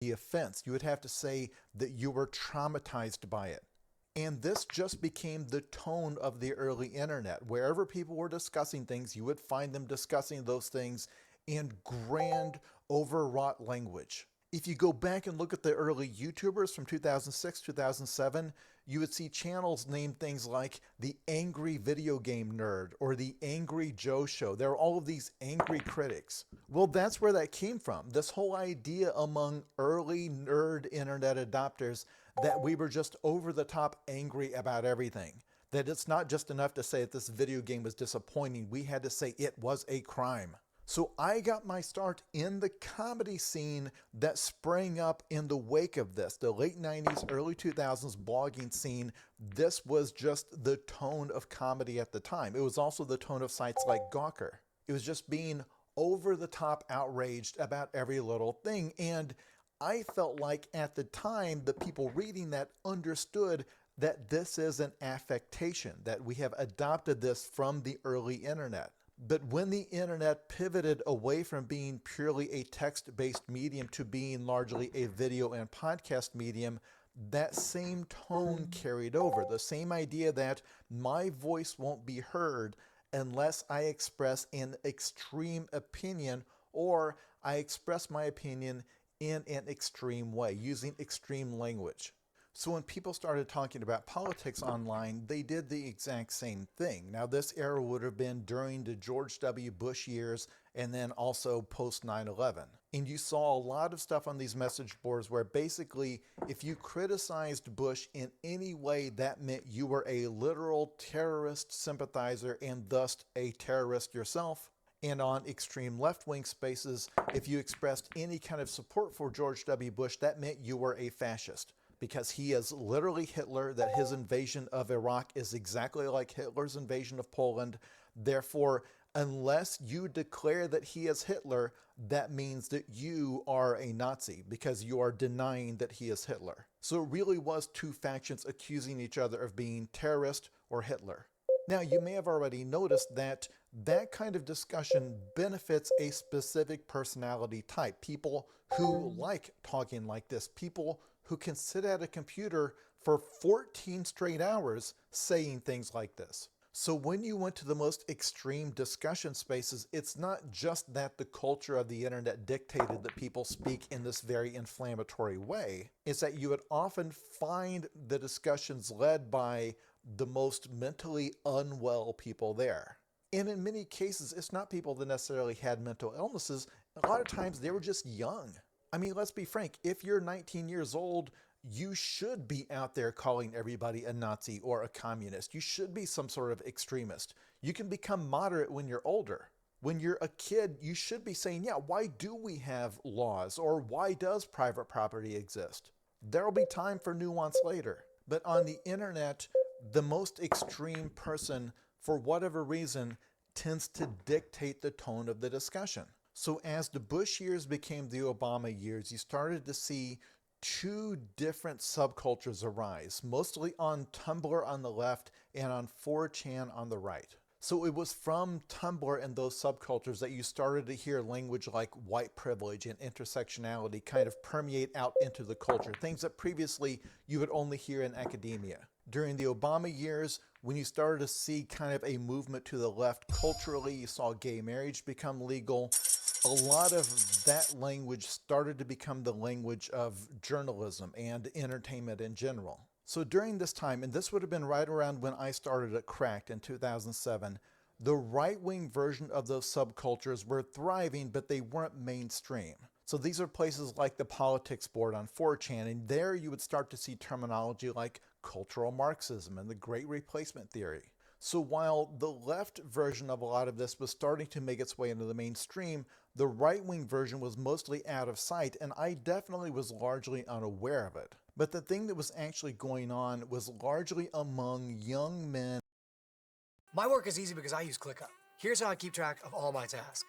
the offense. You would have to say that you were traumatized by it. And this just became the tone of the early internet. Wherever people were discussing things, you would find them discussing those things in grand, overwrought language. If you go back and look at the early YouTubers from 2006, 2007, you would see channels named things like the Angry Video Game Nerd or the Angry Joe Show. There are all of these angry critics. Well, that's where that came from. This whole idea among early nerd internet adopters that we were just over the top angry about everything. That it's not just enough to say that this video game was disappointing. We had to say it was a crime. So I got my start in the comedy scene that sprang up in the wake of this. The late 90s, early 2000s blogging scene, this was just the tone of comedy at the time. It was also the tone of sites like Gawker. It was just being over the top outraged about every little thing. And I felt like at the time, the people reading that understood that this is an affectation, that we have adopted this from the early internet. But when the internet pivoted away from being purely a text-based medium to being largely a video and podcast medium, that same tone carried over. The same idea that my voice won't be heard unless I express an extreme opinion, or I express my opinion in an extreme way, using extreme language. So when people started talking about politics online, they did the exact same thing. Now, this era would have been during the George W. Bush years and then also post 9/11. And you saw a lot of stuff on these message boards where basically if you criticized Bush in any way, that meant you were a literal terrorist sympathizer and thus a terrorist yourself. And on extreme left-wing spaces, if you expressed any kind of support for George W. Bush, that meant you were a fascist. Because he is literally Hitler, that his invasion of Iraq is exactly like Hitler's invasion of Poland. Therefore, unless you declare that he is Hitler, that means that you are a Nazi because you are denying that he is Hitler. So it really was two factions accusing each other of being terrorist or Hitler. Now, you may have already noticed that that kind of discussion benefits a specific personality type. People who like talking like this, people who can sit at a computer for 14 straight hours saying things like this. So when you went to the most extreme discussion spaces, it's not just that the culture of the internet dictated that people speak in this very inflammatory way. It's that you would often find the discussions led by the most mentally unwell people there. And in many cases, it's not people that necessarily had mental illnesses. A lot of times they were just young. I mean, let's be frank, if you're 19 years old, you should be out there calling everybody a Nazi or a communist. You should be some sort of extremist. You can become moderate when you're older. When you're a kid, you should be saying, yeah, why do we have laws? Or why does private property exist? There'll be time for nuance later. But on the internet, the most extreme person, for whatever reason, tends to dictate the tone of the discussion. So as the Bush years became the Obama years, you started to see two different subcultures arise, mostly on Tumblr on the left and on 4chan on the right. So it was from Tumblr and those subcultures that you started to hear language like white privilege and intersectionality kind of permeate out into the culture, things that previously you would only hear in academia. During the Obama years, when you started to see kind of a movement to the left culturally, you saw gay marriage become legal. A lot of that language started to become the language of journalism and entertainment in general. So during this time, and this would have been right around when I started at Cracked in 2007, the right-wing version of those subcultures were thriving, but they weren't mainstream. So these are places like the politics board on 4chan, and there you would start to see terminology like cultural Marxism and the Great Replacement theory. So while the left version of a lot of this was starting to make its way into the mainstream, the right-wing version was mostly out of sight, and I definitely was largely unaware of it. But the thing that was actually going on was largely among young men. My work is easy because I use ClickUp. Here's how I keep track of all my tasks.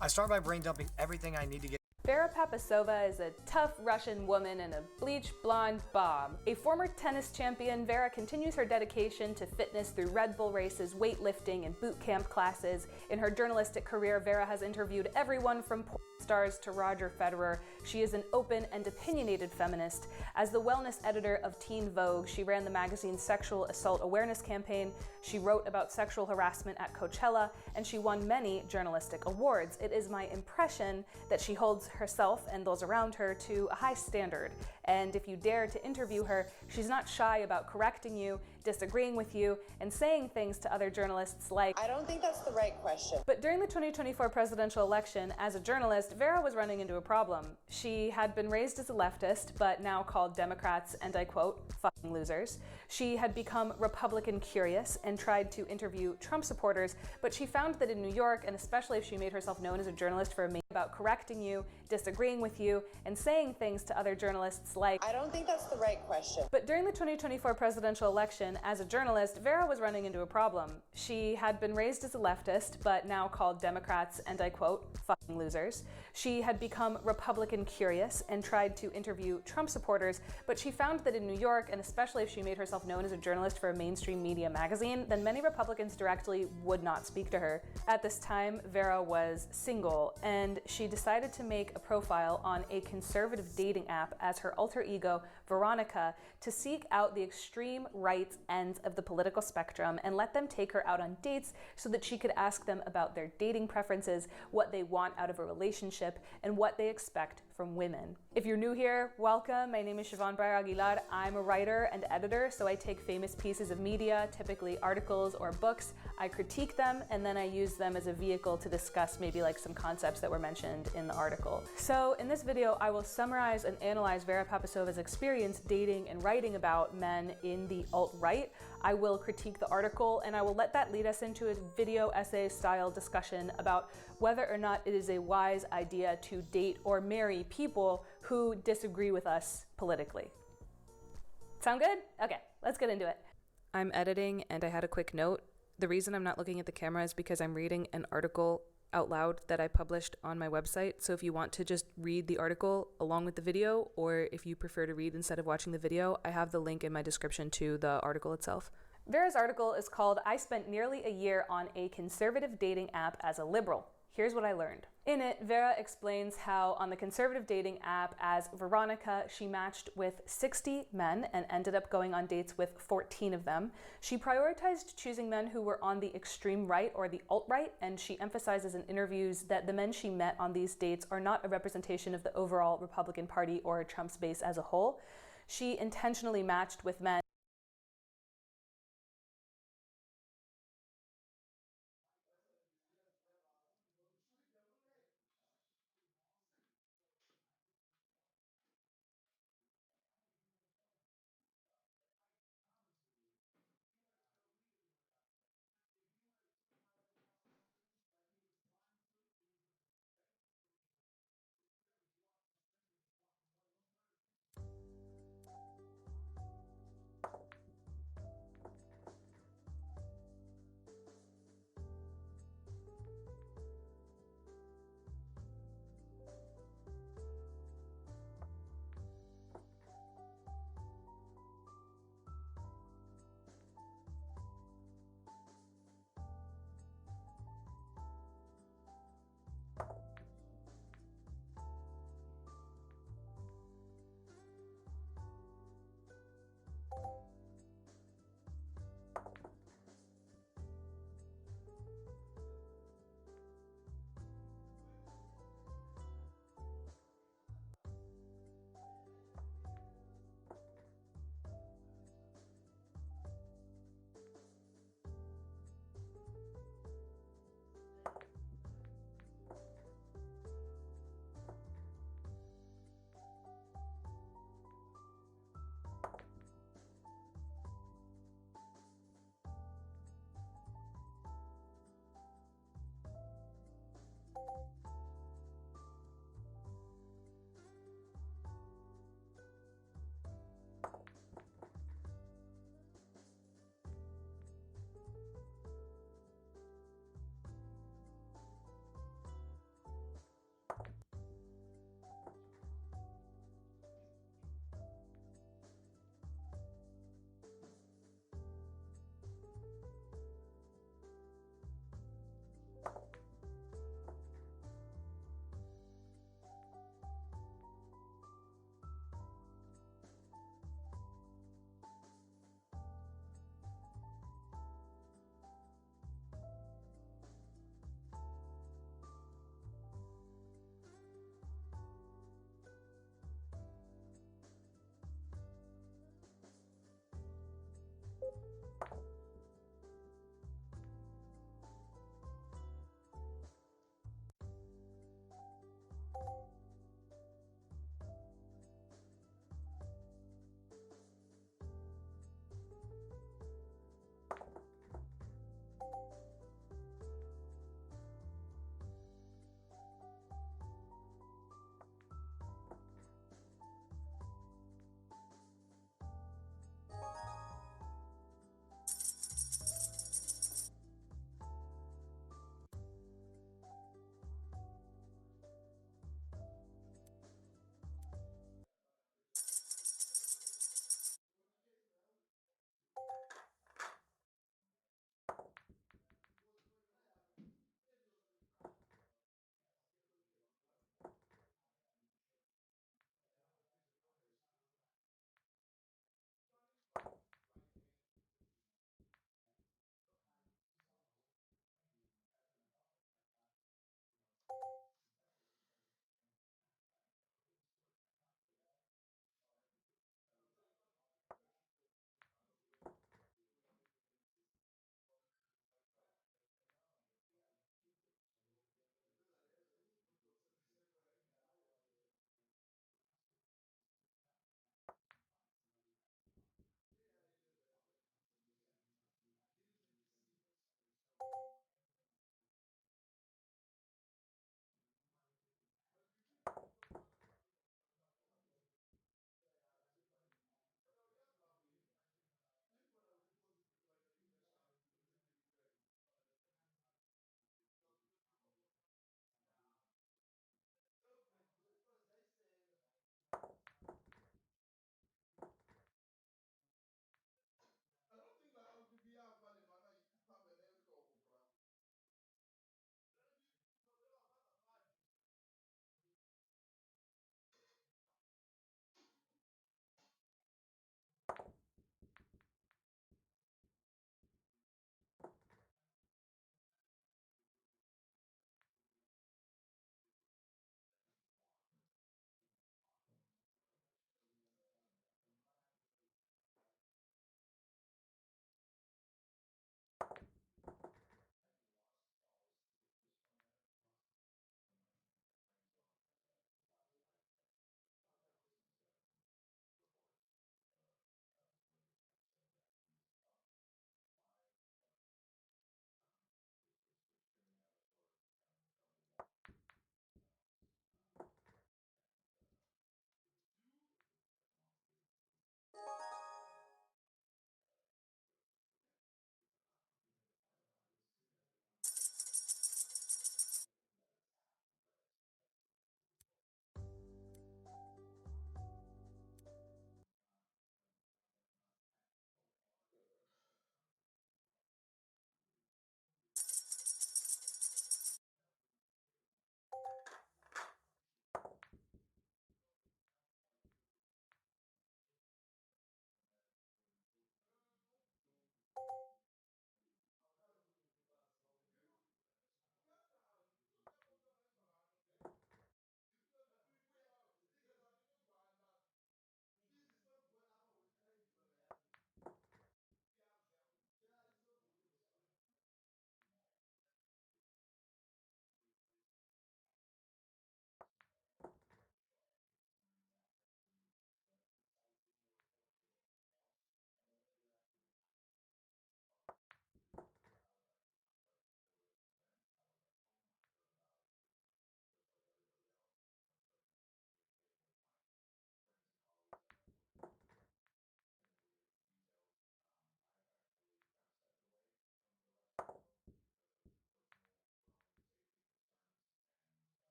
I start by brain dumping everything I need to get. Vera Papasova is a tough Russian woman and a bleached blonde bob. A former tennis champion, Vera continues her dedication to fitness through Red Bull races, weightlifting, and boot camp classes. In her journalistic career, Vera has interviewed everyone from stars to Roger Federer. She is an open and opinionated feminist. As the wellness editor of Teen Vogue, she ran the magazine's sexual assault awareness campaign. She wrote about sexual harassment at Coachella, and she won many journalistic awards. It is my impression that she holds herself and those around her to a high standard. And if you dare to interview her, she's not shy about correcting you, disagreeing with you, and saying things to other journalists like, I don't think that's the right question. But during the 2024 presidential election, as a journalist, Vera was running into a problem. She had been raised as a leftist, but now called Democrats, and I quote, fucking losers. She had become Republican curious and tried to interview Trump supporters, but she found that in New York, and especially if she made herself known as a journalist for about correcting you, disagreeing with you, and saying things to other journalists like, I don't think that's the right question. But during the 2024 presidential election, as a journalist, Vera was running into a problem. She had been raised as a leftist, but now called Democrats, and I quote, fucking losers. She had become Republican curious and tried to interview Trump supporters, but she found that in New York, and especially if she made herself known as a journalist for a mainstream media magazine, then many Republicans directly would not speak to her. At this time, Vera was single, and she decided to make a profile on a conservative dating app as her alter ego, Veronica, to seek out the extreme right ends of the political spectrum and let them take her out on dates so that she could ask them about their dating preferences, what they want out of a relationship, and what they expect from women. If you're new here, welcome. My name is Siobhan Breyer Aguilar. I'm a writer and editor, so I take famous pieces of media, typically articles or books, I critique them, and then I use them as a vehicle to discuss maybe like some concepts that were mentioned in the article. So in this video, I will summarize and analyze Vera Papasova's experience dating and writing about men in the alt-right. I will critique the article, and I will let that lead us into a video essay style discussion about whether or not it is a wise idea to date or marry people who disagree with us politically. Sound good? Okay, let's get into it. I'm editing, and I had a quick note. The reason I'm not looking at the camera is because I'm reading an article out loud that I published on my website. So if you want to just read the article along with the video, or if you prefer to read instead of watching the video, I have the link in my description to the article itself. Vera's article is called I Spent Nearly a Year on a Conservative Dating App as a Liberal. Here's what I learned. In it, Vera explains how on the conservative dating app as Veronica, she matched with 60 men and ended up going on dates with 14 of them. She prioritized choosing men who were on the extreme right or the alt-right, and she emphasizes in interviews that the men she met on these dates are not a representation of the overall Republican Party or Trump's base as a whole. She intentionally matched with men